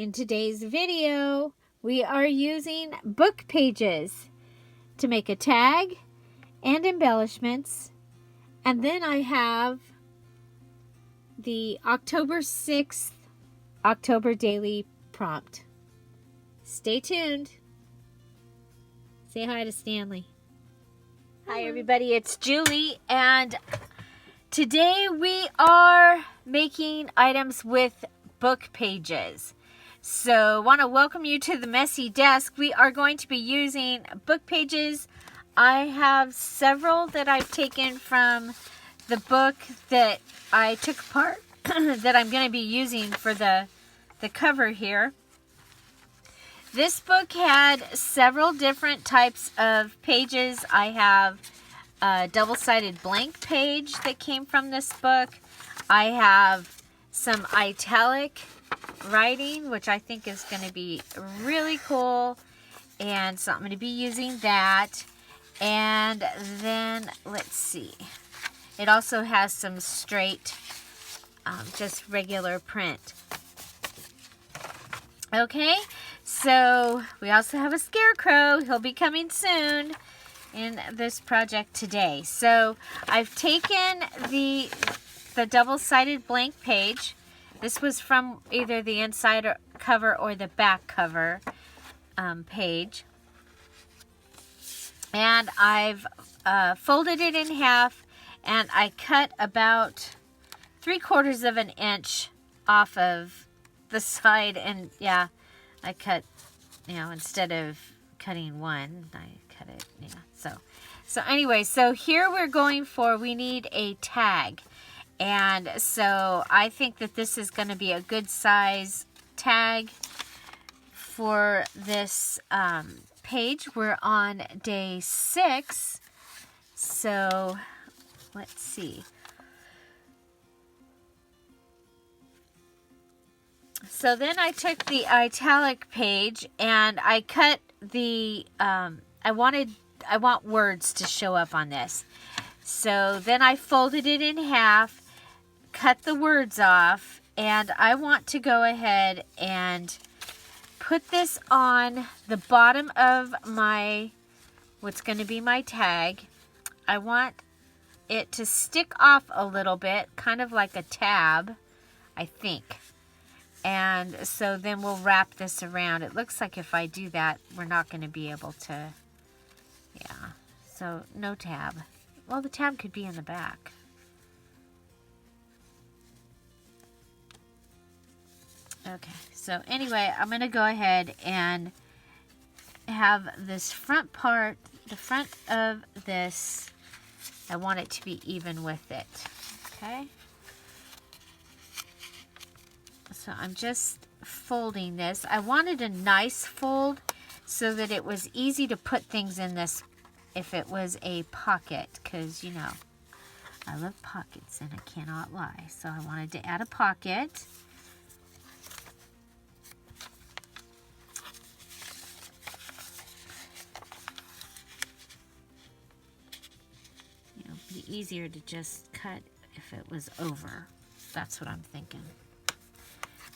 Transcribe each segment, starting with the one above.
In today's video, we are using book pages to make a tag and embellishments. And then I have the October 6th October Daily Prompt. Stay tuned. Say hi to Stanley. Hi everybody, it's Julie, and today we are making items with book pages. So want to welcome you to the messy desk. We are going to be using book pages. I have several that I've taken from the book that I took apart that I'm going to be using for the cover here. This book had several different types of pages. I have a double-sided blank page that came from this book. I have some italic writing, which I think is going to be really cool. And so I'm going to be using that. And then, let's see. It also has some straight, just regular print. Okay, so we also have a scarecrow. He'll be coming soon in this project today. So I've taken the double-sided blank page. This was from either the inside cover or the back cover page. And I've folded it in half, and I cut about 3/4 of an inch off of the side. And yeah, I cut, instead of cutting one, I cut it, So anyway, so here we need a tag. And so I think that this is going to be a good size tag for this page. We're on day 6. So let's see. So then I took the italic page and I cut the, I want words to show up on this. So then I folded it in half, cut the words off, and I want to go ahead and put this on the bottom of what's going to be my tag. I want it to stick off a little bit, kind of like a tab, I think. And so then we'll wrap this around. It looks like if I do that, we're not going to be able to, so no tab. Well, the tab could be in the back. Okay, so anyway, I'm going to go ahead and have this front part, the front of this, I want it to be even with it, okay? So I'm just folding this. I wanted a nice fold so that it was easy to put things in this if it was a pocket, because, I love pockets and I cannot lie. So I wanted to add a pocket. It'd be easier to just cut if it was over. That's what I'm thinking.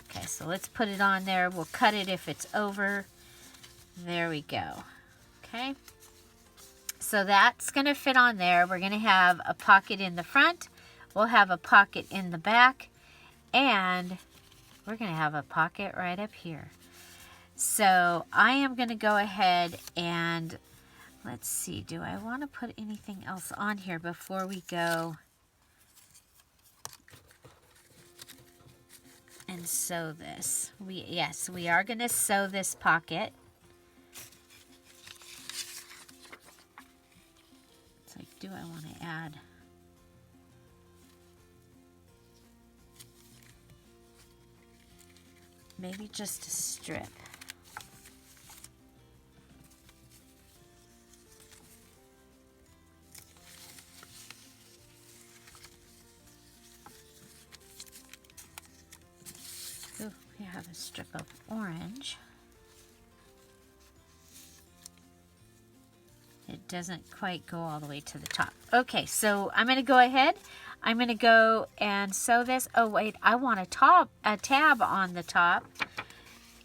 Okay, so let's put it on there. We'll cut it if it's over. There we go. Okay. So that's going to fit on there. We're going to have a pocket in the front. We'll have a pocket in the back. And we're going to have a pocket right up here. So I am going to go ahead and let's see. Do I want to put anything else on here before we go and sew this? Yes, we are going to sew this pocket. It's like, do I want to add? Maybe just a strip. Ooh, we have a strip of orange. It doesn't quite go all the way to the top. Okay, so I'm going to go ahead. I'm going to go and sew this. Oh, wait, I want a tab on the top.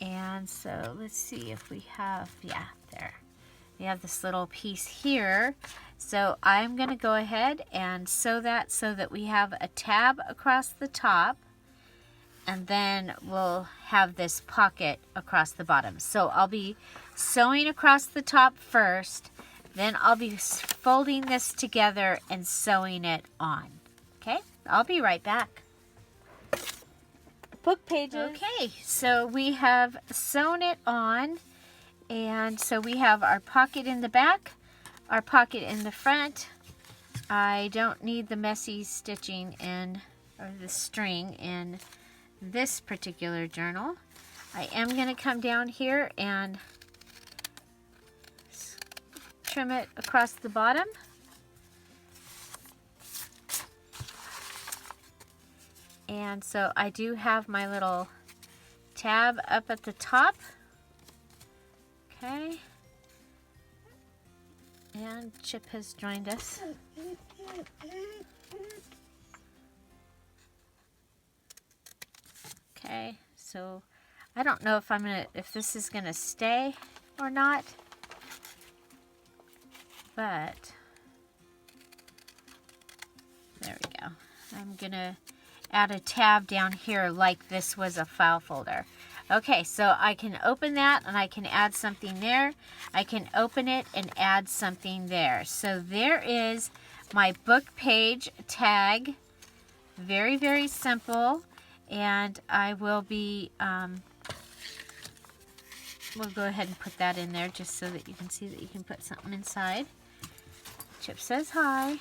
And so let's see if we have, yeah, there. We have this little piece here. So I'm going to go ahead and sew that so that we have a tab across the top. And then we'll have this pocket across the bottom. So I'll be sewing across the top first. Then I'll be folding this together and sewing it on. Okay, I'll be right back. Book pages. Okay, so we have sewn it on, and so we have our pocket in the back, our pocket in the front. I don't need the messy stitching in, or the string in this particular journal. I am going to come down here and trim it across the bottom. And so I do have my little tab up at the top. Okay. And Chip has joined us. Okay, so I don't know if this is gonna stay or not, but there we go. I'm gonna add a tab down here like this was a file folder. Okay, so I can open that and I can add something there. I can open it and add something there. So there is my book page tag. Very, very simple. And I will be, we'll go ahead and put that in there just so that you can see that you can put something inside. Chip says hi.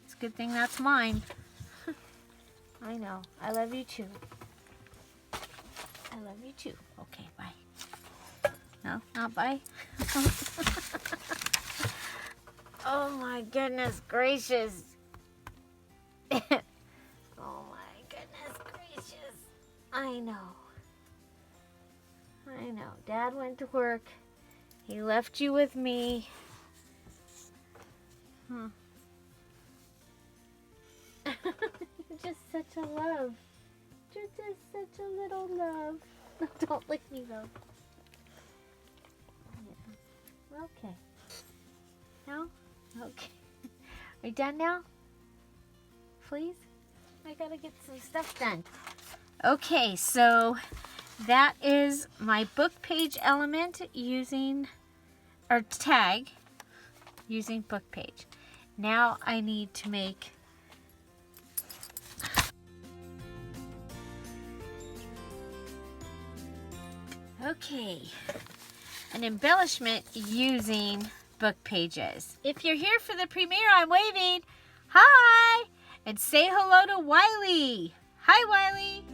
It's a good thing that's mine. I know. I love you too. I love you too. Okay, bye. No, not bye. Oh my goodness gracious. Oh my goodness gracious. I know. I know. Dad went to work. He left you with me. You're just such a love. You're just such a little love. Don't lick me though. Yeah. Okay. No? Okay. Are you done now? Please? I gotta get some stuff done. Okay, so that is my book page element using, or tag, using book page. Now I need to make an embellishment using book pages. If you're here for the premiere, I'm waving. Hi! And say hello to Wiley. Hi, Wiley.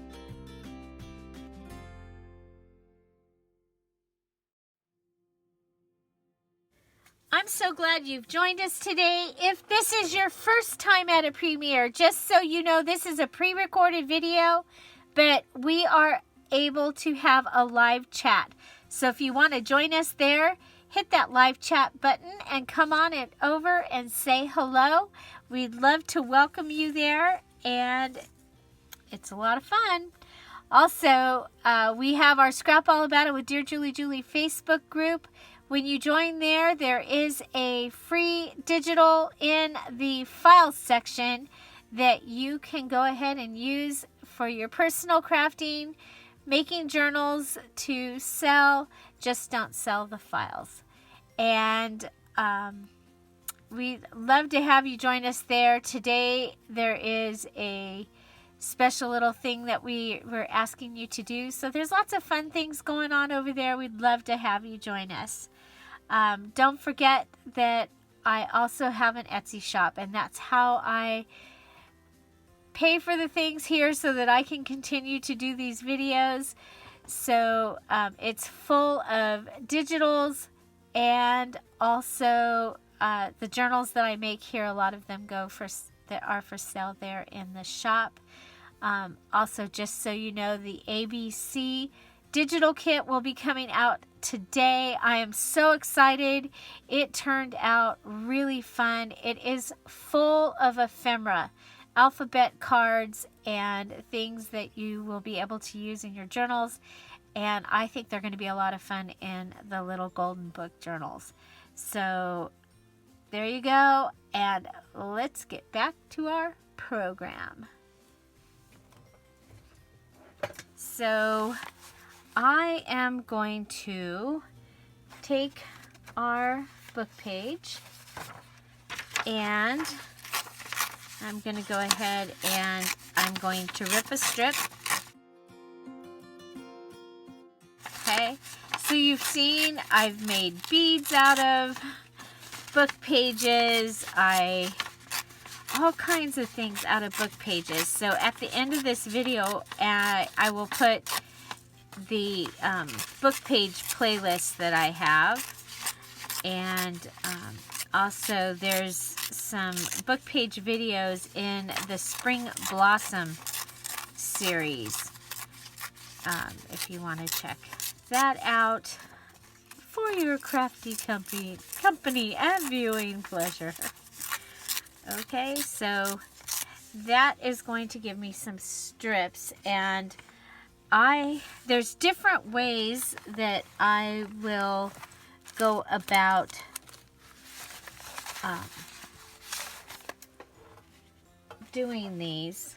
I'm so glad you've joined us today. If this is your first time at a premiere, just so you know, this is a pre-recorded video, but we are able to have a live chat. So if you want to join us there, hit that live chat button and come on it over and say hello. We'd love to welcome you there, and it's a lot of fun. Also, we have our Scrap All About It with Dear Julie Julie Facebook group. When you join there, there is a free digital in the files section that you can go ahead and use for your personal crafting, making journals to sell. Just don't sell the files. And we'd love to have you join us there. Today there is a special little thing that we're asking you to do. So there's lots of fun things going on over there. We'd love to have you join us. Don't forget that I also have an Etsy shop, and that's how I pay for the things here so that I can continue to do these videos. So it's full of digitals, and also the journals that I make here, a lot of them that are for sale there in the shop. Also, just so you know, the ABC digital kit will be coming out today. I am so excited. It turned out really fun. It is full of ephemera, alphabet cards, and things that you will be able to use in your journals. and I think they're going to be a lot of fun in the little golden book journals. So there you go, and let's get back to our program. So I am going to take our book page, and I'm going to go ahead and I'm going to rip a strip. Okay, so you've seen I've made beads out of book pages. All kinds of things out of book pages. So at the end of this video, I will put the book page playlist that I have. And also there's some book page videos in the Spring Blossom series. If you want to check that out for your crafty company and viewing pleasure. Okay, so that is going to give me some strips, and there's different ways that I will go about doing these.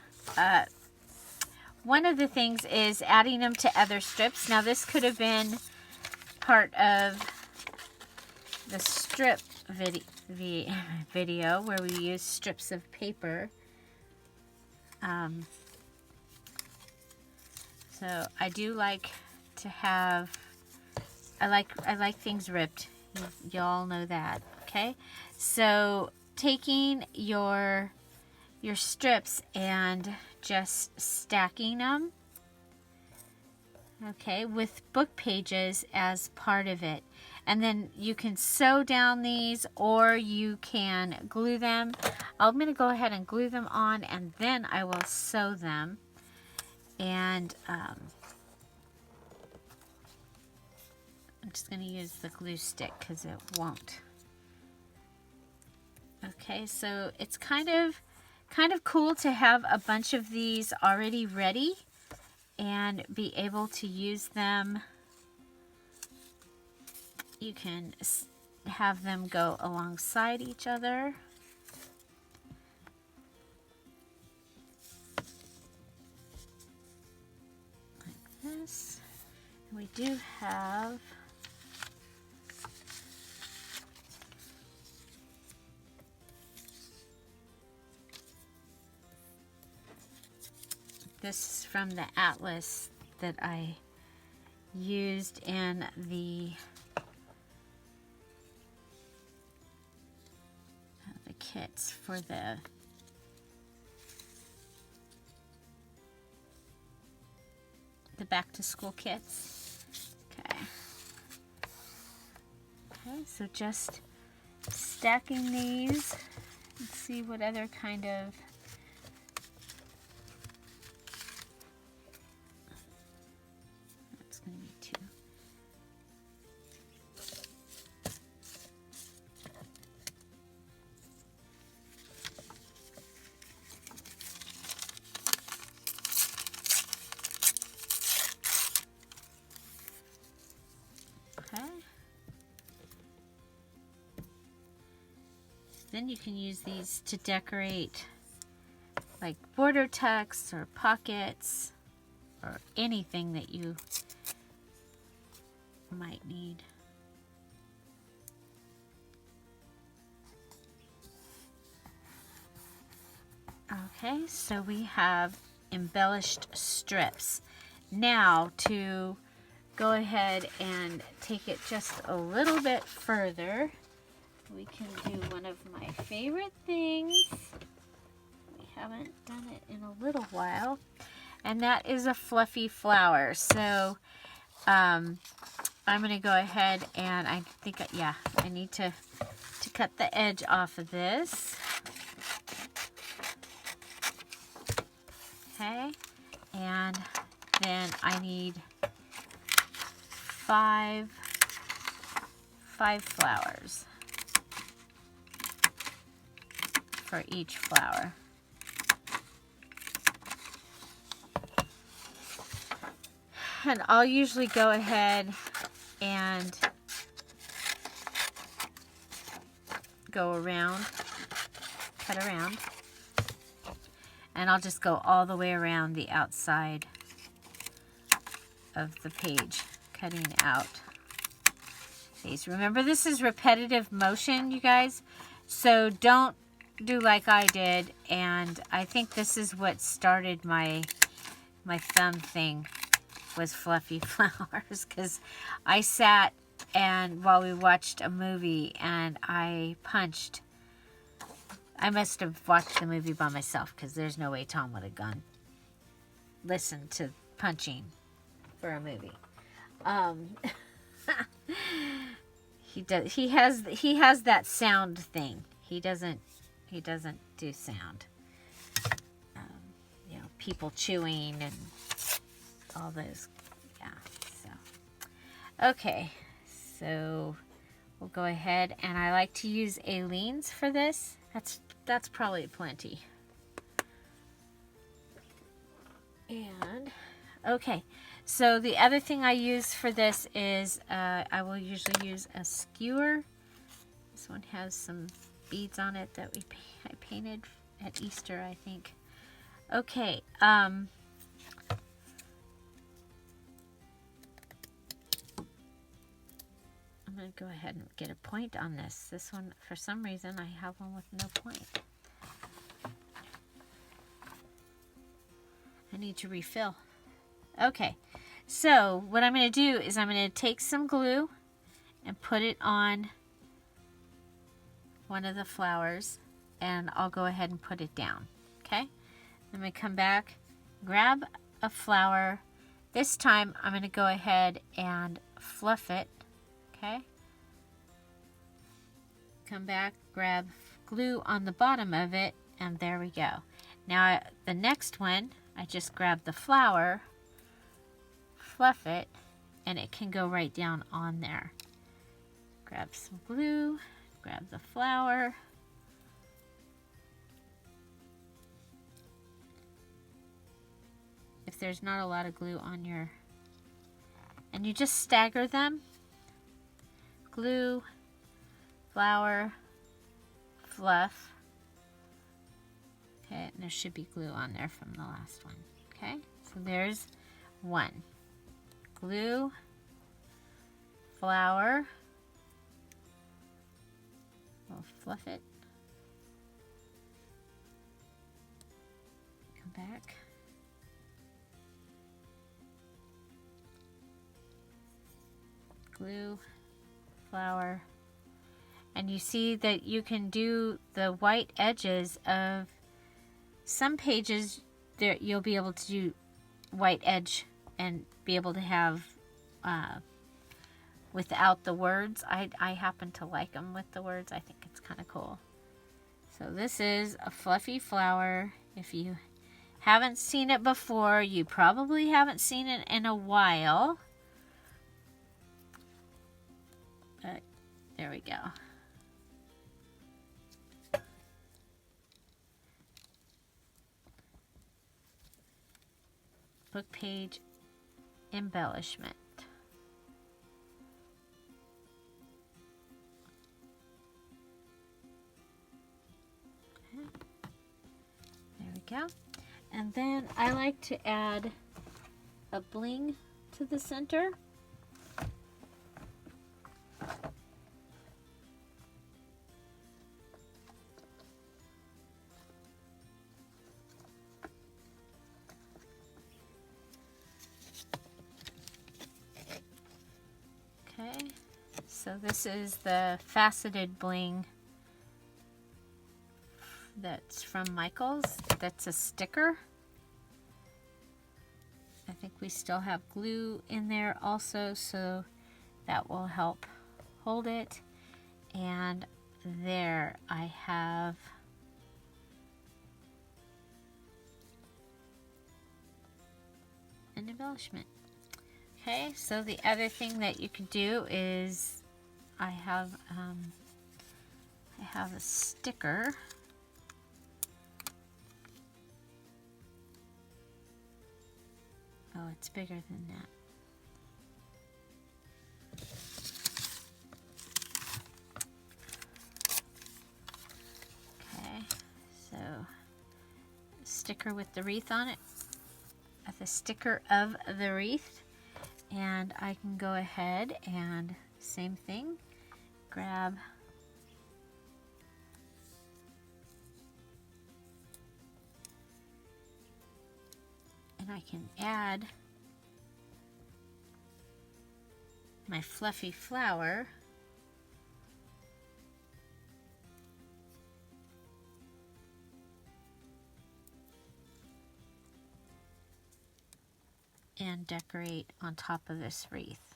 One of the things is adding them to other strips. Now this could have been part of the strip video where we use strips of paper. So I do like to have, I like things ripped. Y'all know that, okay? So taking your strips and just stacking them, okay, with book pages as part of it. And then you can sew down these, or you can glue them. I'm going to go ahead and glue them on, and then I will sew them. And I'm just going to use the glue stick because it won't. Okay, so it's kind of cool to have a bunch of these already ready and be able to use them. You can have them go alongside each other. Like this. We do have this is from the atlas that I used in the kits for the back to school kits. Okay, so just stacking these. Let's see what other kind of that's going to be two. Okay. Then you can use these to decorate like border tucks or pockets or anything that you might need. Okay, so we have embellished strips. Now to go ahead and take it just a little bit further, we can do one of my favorite things. We haven't done it in a little while, and that is a fluffy flower. So I'm going to go ahead and I think, yeah, I need to cut the edge off of this. Okay, and then I need five flowers for each flower. And I'll usually go ahead and go around, cut around, and I'll just go all the way around the outside of the page, cutting out these. Remember, this is repetitive motion, you guys, so don't do like I did. And I think this is what started my thumb thing, was fluffy flowers, because I sat and while we watched a movie and I punched. I must have watched the movie by myself, because there's no way Tom would have gone listen to punching for a movie. He does. He has that sound thing. He doesn't do sound. You know, people chewing and all those. Yeah. So, okay. So we'll go ahead, and I like to use Aleene's for this. That's probably plenty. And okay. So the other thing I use for this is I will usually use a skewer. This one has some beads on it that I painted at Easter, I think. Okay. I'm going to go ahead and get a point on this. This one, for some reason, I have one with no point. I need to refill. Okay. So what I'm going to do is I'm going to take some glue and put it on one of the flowers, and I'll go ahead and put it down. Okay? I'm going to come back, grab a flower. This time I'm going to go ahead and fluff it. Okay? Come back, grab glue on the bottom of it, and there we go. Now the next one, I just grab the flower, fluff it, and it can go right down on there. Grab some glue, grab the flower. If there's not a lot of glue on your, and you just stagger them. Glue, flower, fluff. Okay, and there should be glue on there from the last one. Okay, so there's one. Glue, flower, we'll fluff it, come back, glue, flower, and you see that you can do the white edges of some pages. There you'll be able to do white edge and be able to have without the words. I happen to like them with the words. I think it's kind of cool. So this is a fluffy flower. If you haven't seen it before, you probably haven't seen it in a while. But there we go. Book page embellishment. Okay. There we go. And then I like to add a bling to the center. Okay, so this is the faceted bling that's from Michaels. That's a sticker. I think we still have glue in there also, so that will help hold it. And there I have an embellishment. Okay, so the other thing that you can do is I have a sticker. Oh, it's bigger than that. sticker with the wreath on it, the sticker of the wreath. And I can go ahead and same thing, grab and I can add my fluffy flower and decorate on top of this wreath.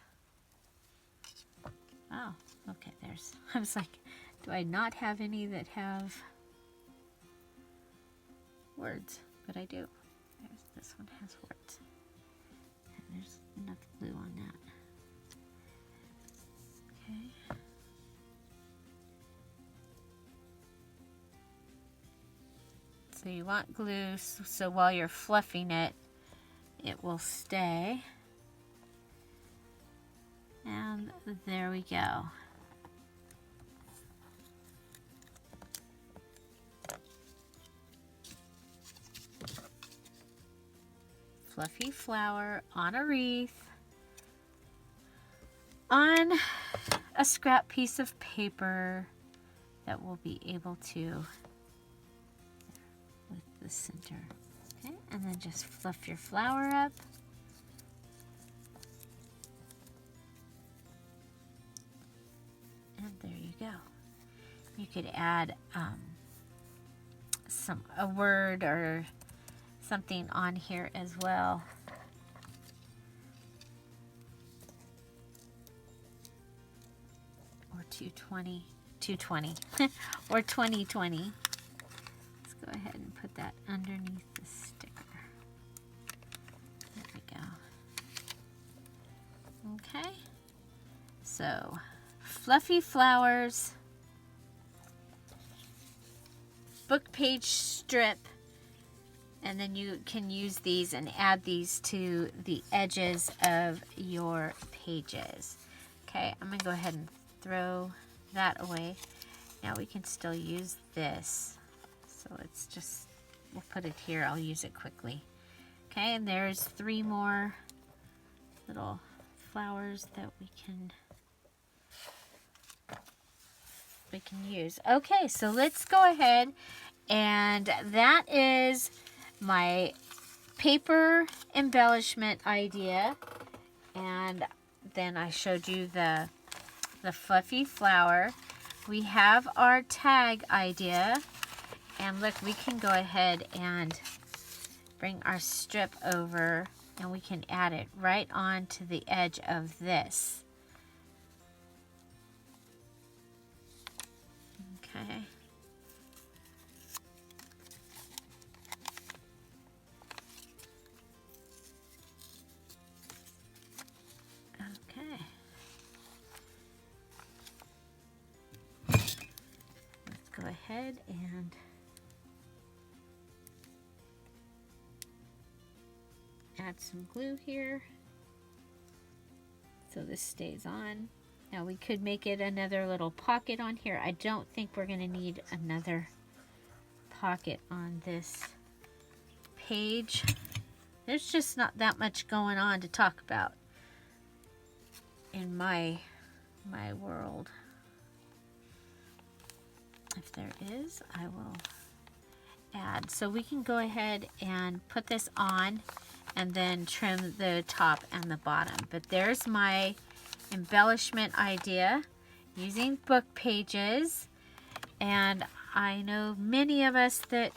Oh, okay, I was like, do I not have any that have words? But I do. This one has words. And there's enough glue on that. Okay. So you want glue so while you're fluffing it, it will stay. And there we go. Fluffy flower on a wreath on a scrap piece of paper that we'll be able to with the center. Okay, and then just fluff your flower up. And there you go. You could add a word or something on here as well. Or 220 or 2020. Let's go ahead and put that underneath the sticker. There we go. Okay. So, fluffy flowers, book page strip, and then you can use these and add these to the edges of your pages. Okay, I'm going to go ahead and throw that away. Now we can still use this. So it's just, we'll put it here. I'll use it quickly. Okay, and there's 3 more little flowers that we can use. Okay, so let's go ahead, and that is my paper embellishment idea. And then I showed you the fluffy flower. We have our tag idea, and look, we can go ahead and bring our strip over and we can add it right on to the edge of this. Okay. Okay. Let's go ahead and add some glue here so this stays on. Now we could make it another little pocket on here. I don't think we're going to need another pocket on this page. There's just not that much going on to talk about in my world. If there is, I will add. So we can go ahead and put this on and then trim the top and the bottom. But there's my embellishment idea using book pages. And I know many of us that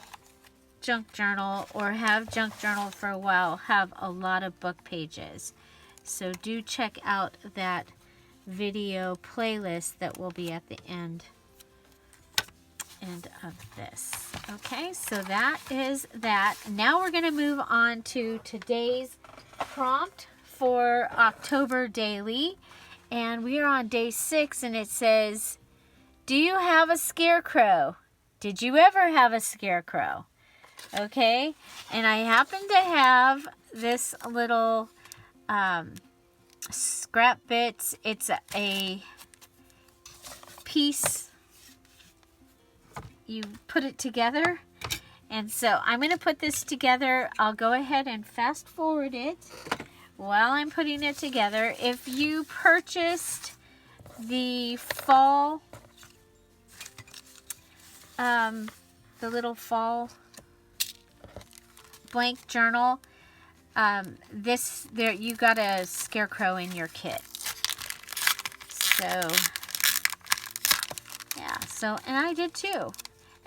junk journal or have junk journal for a while have a lot of book pages. So do check out that video playlist that will be at the end of this. Okay, so that is that. Now we're going to move on to today's prompt for October Daily. And we are on day 6, and it says, do you have a scarecrow? Did you ever have a scarecrow? Okay, and I happen to have this little scrap bits. It's a piece. You put it together, And so I'm going to put this together. I'll go ahead and fast forward it while I'm putting it together. If you purchased the fall, the little fall blank journal, you got a scarecrow in your kit. So, yeah, and I did too.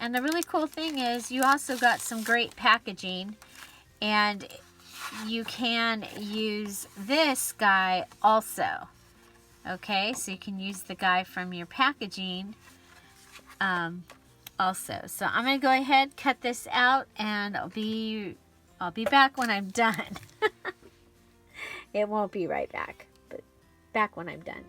And the really cool thing is you also got some great packaging, and you can use this guy also. Okay, so you can use the guy from your packaging also. So I'm going to go ahead, cut this out, and I'll be back when I'm done. It won't be right back, but back when I'm done.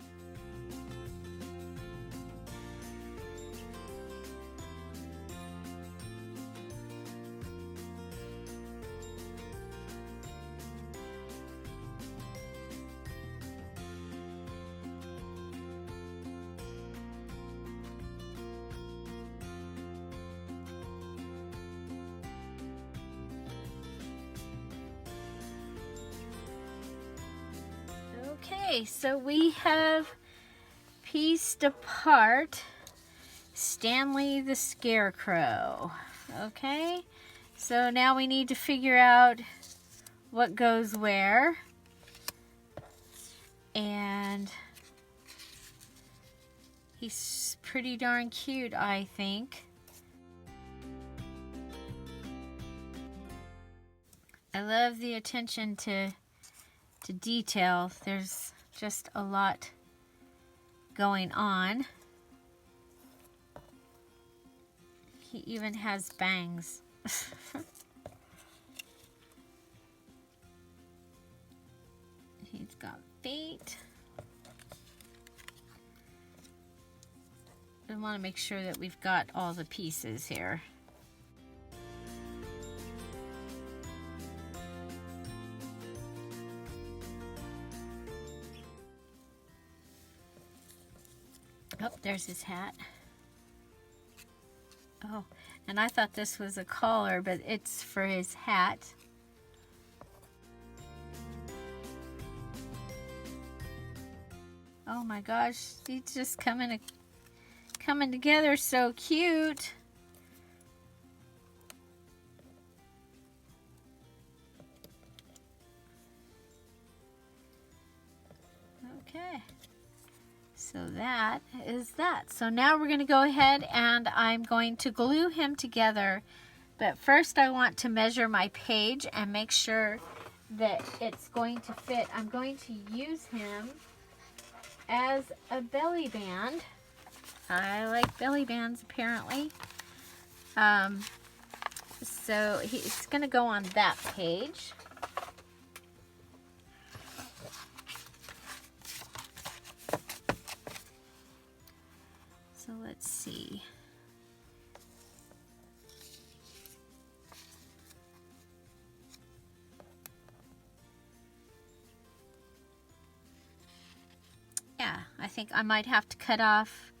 Okay, so we have pieced apart Stanley the Scarecrow. Okay, so now we need to figure out what goes where. And he's pretty darn cute, I think. I love the attention to detail. There's just a lot going on. He even has bangs. He's got feet. I want to make sure that we've got all the pieces here. Oh, there's his hat. Oh, and I thought this was a collar, but it's for his hat. Oh my gosh, he's just coming together so cute. Okay. So that is that. So now we're going to go ahead and I'm going to glue him together. But first I want to measure my page and make sure that it's going to fit. I'm going to use him as a belly band. I like belly bands apparently. So he's going to go on that page. So let's see. Yeah, I think I might have to cut off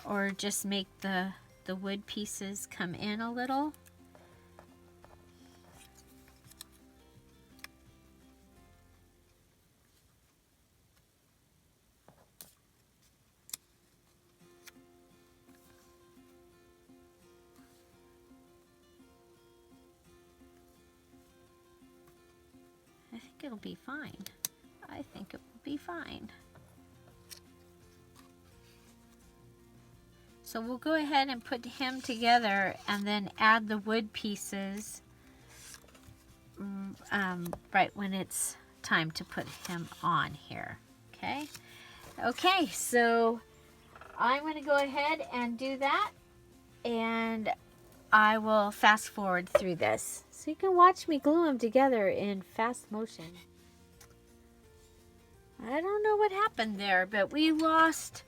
or just make the wood pieces come in a little. I think it'll be fine. I think it will be fine. So we'll go ahead and put him together and then add the wood pieces right when it's time to put him on here. Okay? Okay, so I'm going to go ahead and do that, and I will fast forward through this so you can watch me glue them together in fast motion. I don't know what happened there, but we lost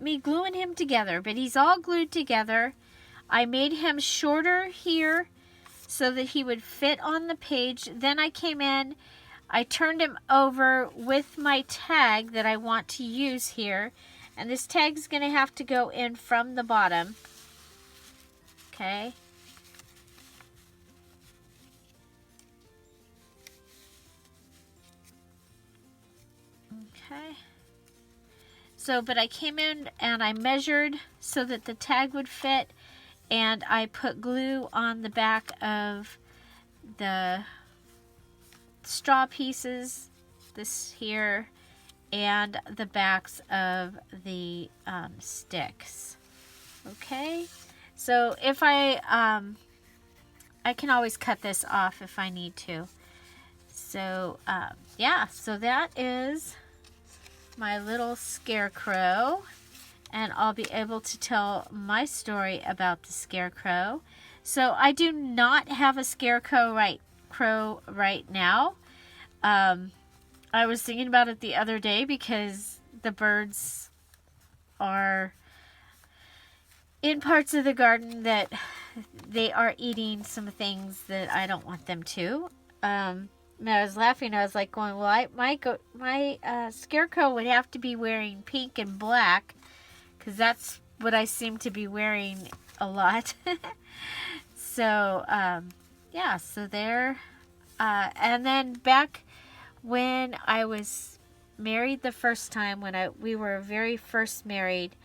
me gluing him together, but he's all glued together. I made him shorter here so that he would fit on the page. Then I came in, I turned him over with my tag that I want to use here, and this tag's going to have to go in from the bottom. Okay. Okay. So, but I came in and I measured so that the tag would fit, and I put glue on the back of the straw pieces, this here, and the backs of the sticks. Okay, so if I can always cut this off if I need to. So yeah, so that is my little scarecrow, and I'll be able to tell my story about the scarecrow. So I do not have a scarecrow right now. I was thinking about it the other day because the birds are in parts of the garden that they are eating some things that I don't want them to. And I was laughing. I was like going, well, my scarecrow would have to be wearing pink and black, because that's what I seem to be wearing a lot. So, yeah, so there. And then back when I was married the first time, when we were very first married,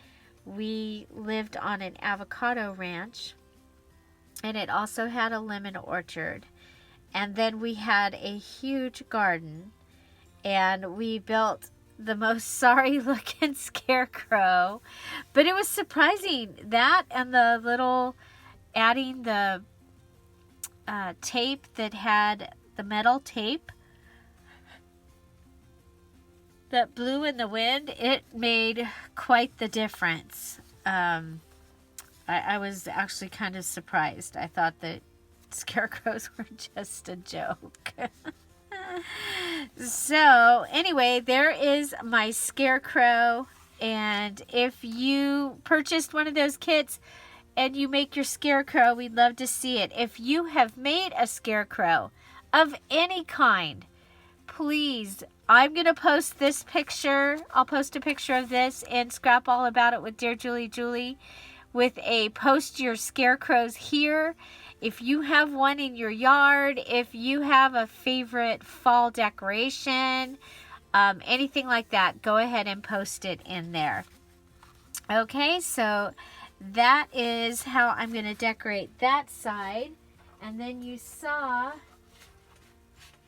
we lived on an avocado ranch, and it also had a lemon orchard. And then we had a huge garden, and we built the most sorry looking scarecrow, but it was surprising. That and the little, adding the tape that had the metal tape that blew in the wind, it made quite the difference. I was actually kind of surprised. I thought that scarecrows were just a joke. So anyway, there is my scarecrow, and if you purchased one of those kits and you make your scarecrow, we'd love to see it. If you have made a scarecrow of any kind, please, I'm going to post this picture. I'll post a picture of this in Scrap All About It with Dear Julie with a post your scarecrows here. If you have one in your yard, if you have a favorite fall decoration, anything like that, go ahead and post it in there. Okay, so that is how I'm going to decorate that side. And then you saw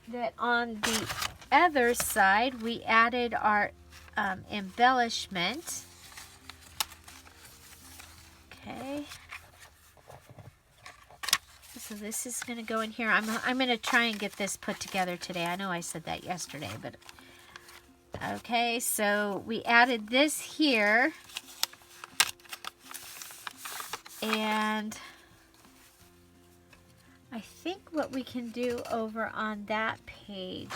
that on the other side, we added our embellishment. Okay. So this is going to go in here. I'm going to try and get this put together today. I know I said that yesterday, but okay. So we added this here, and I think what we can do over on that page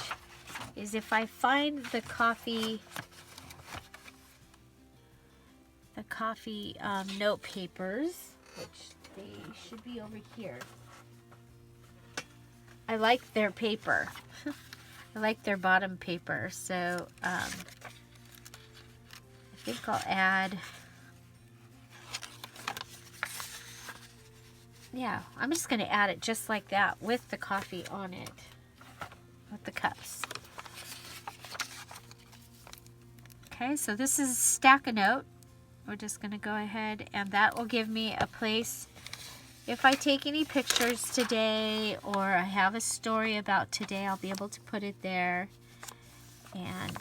is if I find the coffee note papers, which they should be over here. I like their paper. I like their bottom paper. So I think I'll add, yeah, I'm just going to add it just like that with the coffee on it, with the cups. Okay, so this is Stack a Note. We're just going to go ahead, and that will give me a place. If I take any pictures today, or I have a story about today, I'll be able to put it there. And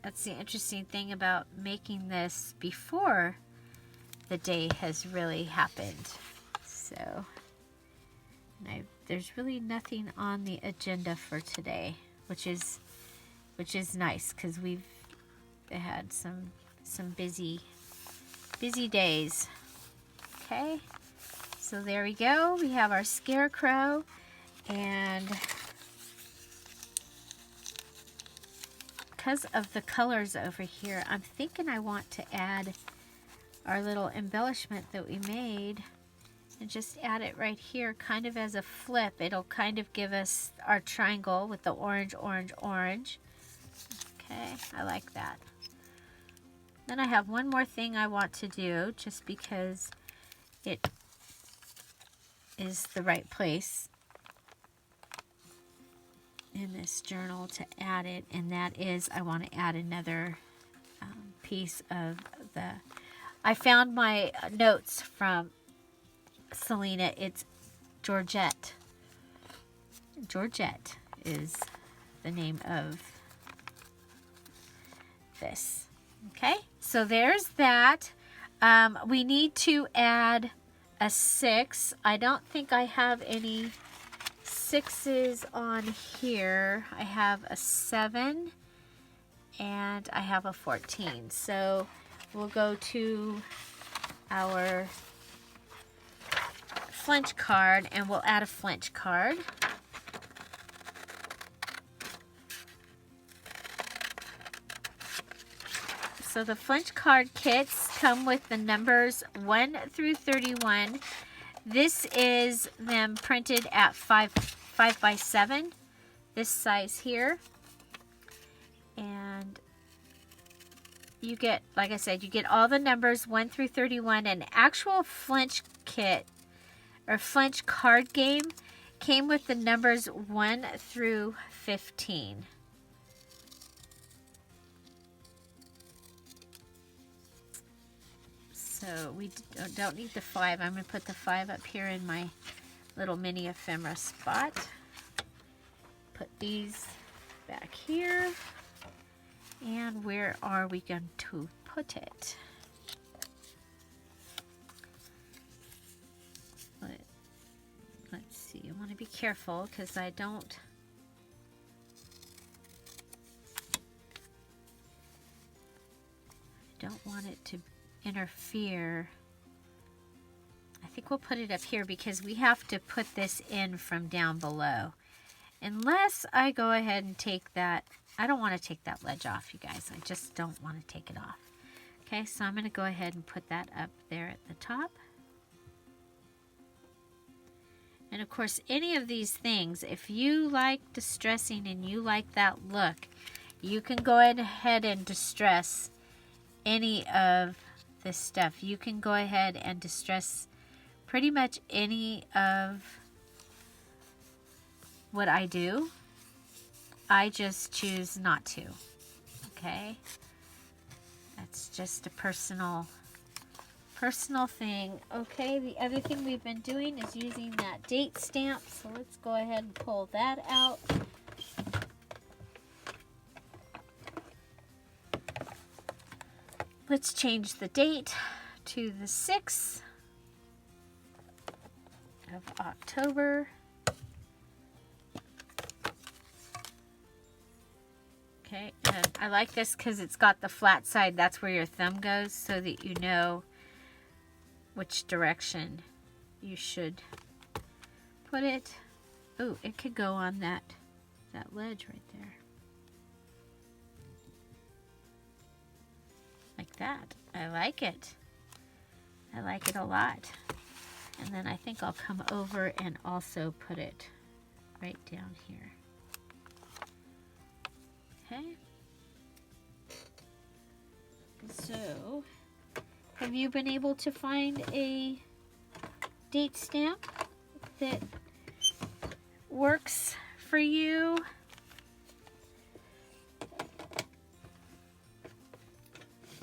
that's the interesting thing about making this before the day has really happened. So there's really nothing on the agenda for today, which is nice, because we've had some busy days. Okay, so there we go. We have our scarecrow, and because of the colors over here, I'm thinking I want to add our little embellishment that we made, and just add it right here, kind of as a flip. It'll kind of give us our triangle with the orange, orange, orange. Okay, I like that. Then I have one more thing I want to do just because it is the right place in this journal to add it, and that is I want to add another piece of the... I found my notes from Selena. It's Georgette. Georgette is the name of this. Okay, so there's that. We need to add a 6. I don't think I have any 6s on here. I have a 7 and I have a 14. So we'll go to our flinch card and we'll add a flinch card. So the flinch card kits come with the numbers 1 through 31. This is them printed at 5 by 7, this size here. And you get, like I said, you get all the numbers 1 through 31. An actual flinch kit or flinch card game came with the numbers 1 through 15. So we don't need the 5. I'm going to put the 5 up here in my little mini ephemera spot. Put these back here. And where are we going to put it? Let's see. I want to be careful because I don't want it to interfere. I think we'll put it up here because we have to put this in from down below. Unless I go ahead and take that. I don't want to take that ledge off, you guys. I just don't want to take it off. Okay, so I'm going to go ahead and put that up there at the top. And of course, any of these things, if you like distressing and you like that look, you can go ahead and distress any of this stuff. You can go ahead and distress pretty much any of what I do. I just choose not to. Okay? That's just a personal thing. Okay, the other thing we've been doing is using that date stamp. So let's go ahead and pull that out. Let's change the date to the 6th of October. Okay, and I like this because it's got the flat side. That's where your thumb goes so that you know which direction you should put it. Oh, it could go on that ledge right there. Like that. I like it. I like it a lot. And then I think I'll come over and also put it right down here. Okay. So, have you been able to find a date stamp that works for you?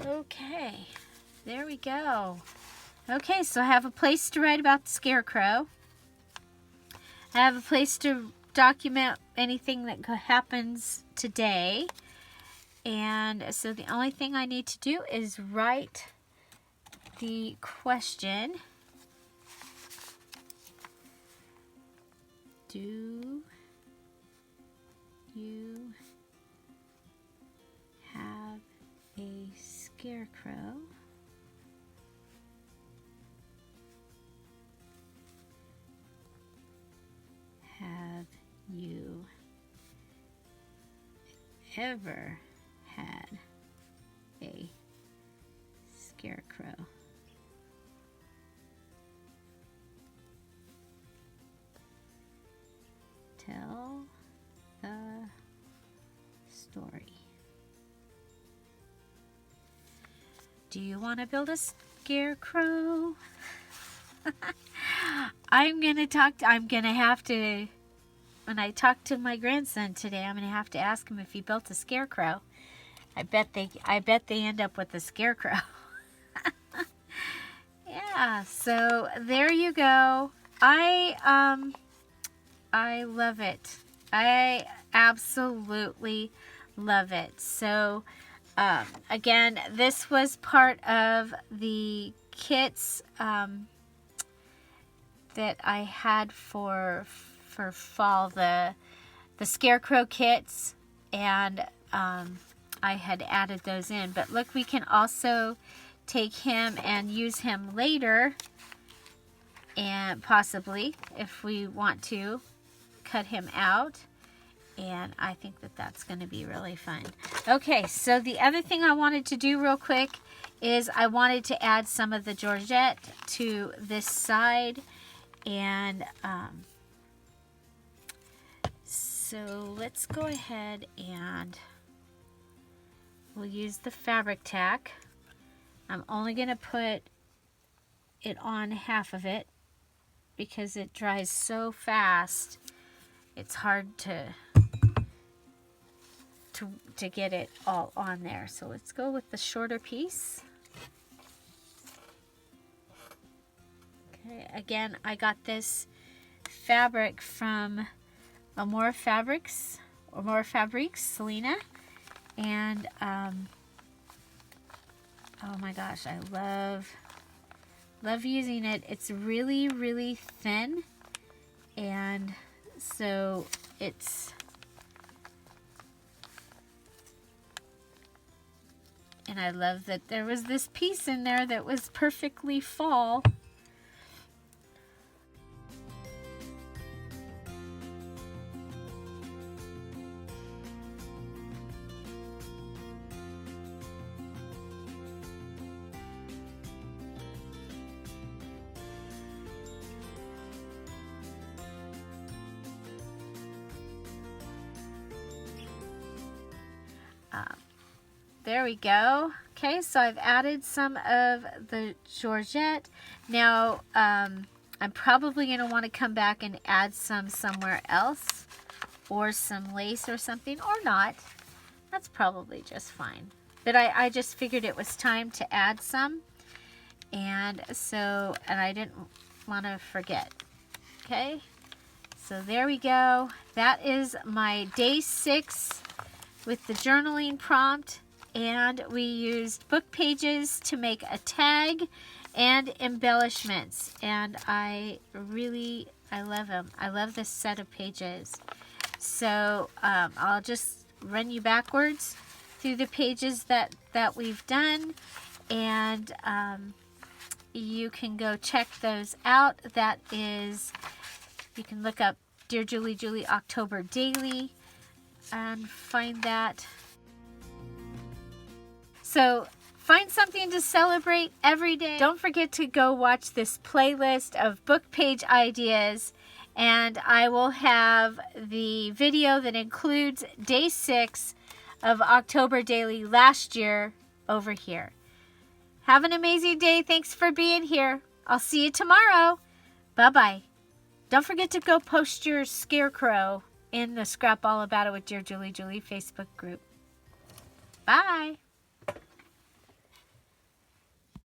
Okay, there we go. Okay, so I have a place to write about the scarecrow. I have a place to document anything that happens today. And so the only thing I need to do is write the question. Do you have a scarecrow? Have you ever had a scarecrow? Tell the story. Do you want to build a scarecrow? I'm going to have to, when I talk to my grandson today, I'm going to have to ask him if he built a scarecrow. I bet they end up with a scarecrow. Yeah, so there you go. I love it. I absolutely love it. So again, this was part of the kits that I had for fall, the scarecrow kits, and I had added those in. But look, we can also take him and use him later, and possibly, if we want to, cut him out. And I think that that's going to be really fun. Okay, so the other thing I wanted to do real quick is I wanted to add some of the Georgette to this side. And so let's go ahead and we'll use the fabric tack. I'm only going to put it on half of it because it dries so fast. It's hard to get it all on there. So let's go with the shorter piece. Okay, again, I got this fabric from More Fabrics, Selena, and oh my gosh, I love using it. It's really, really thin, and so it's, and I love that there was this piece in there that was perfectly fall. There we go. Okay, so I've added some of the Georgette. Now, I'm probably going to want to come back and add some somewhere else, or some lace or something, or not. That's probably just fine. But I just figured it was time to add some. And so, and I didn't want to forget. Okay, so there we go. That is my day 6 with the journaling prompt. And we used book pages to make a tag and embellishments. And I love them. I love this set of pages. So I'll just run you backwards through the pages that we've done. And you can go check those out. That is, you can look up Dear Julie Julie October Daily and find that. So find something to celebrate every day. Don't forget to go watch this playlist of book page ideas, and I will have the video that includes day 6 of October Daily last year over here. Have an amazing day. Thanks for being here. I'll see you tomorrow. Bye-bye. Don't forget to go post your scarecrow in the Scrap All About It with Dear Julie Julie Facebook group. Bye.